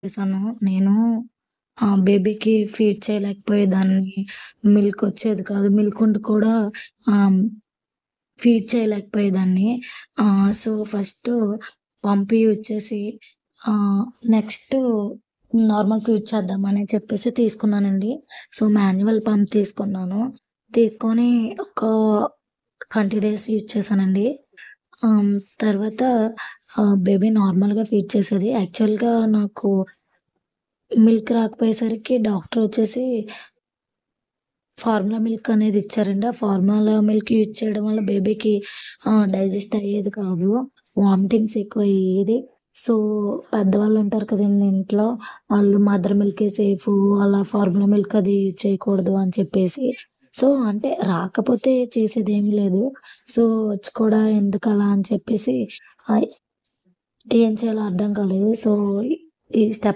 చేశాను. నేను బేబీకి ఫీడ్ చేయలేకపోయేదాన్ని. మిల్క్ వచ్చేది కాదు. మిల్క్ ఉండి కూడా ఆహ్, ఫీడ్ చేయలేకపోయేదాన్ని. సో, ఫస్టు పంప్ యూజ్ చేసి ఆహ్, నెక్స్టు నార్మల్ ఫీడ్ చేద్దామని చెప్పేసి తీసుకున్నానండి. సో, మాన్యువల్ పంప్ తీసుకున్నాను. తీసుకొని ఒక 20 డేస్ యూజ్ చేశానండి. ఆహ్, తర్వాత బేబీ నార్మల్‌గా ఫీడ్ చేసేది. యాక్చువల్‌గా నాకు మిల్క్ రాకపోయేసరికి డాక్టరొచ్చేసి ఫార్ములా మిల్క్ అనేది ఇచ్చారండి. ఆ ఫార్ములా మిల్క్ యూజ్ చేయడం వల్ల బేబీకి డైజెస్ట్ అయ్యేది కాదు. వామిటింగ్స్ ఎక్కువయ్యేది. సో, పెద్దవాళ్ళుంటారు కదండీ ఇంట్లో. వాళ్ళు మదర్ మిల్కే సేఫు, అలా ఫార్ములా మిల్క్ అది యూజ్ చేయకూడదు అని చెప్పేసి. సో, అంటే రాకపోతే చేసేదేమి లేదు. సో, వచ్చి కూడా ఎందుకలా అని చెప్పేసి ఆహ్, ఏం చేయాలో అర్థం కాలేదు. సో, ఈ స్టెప్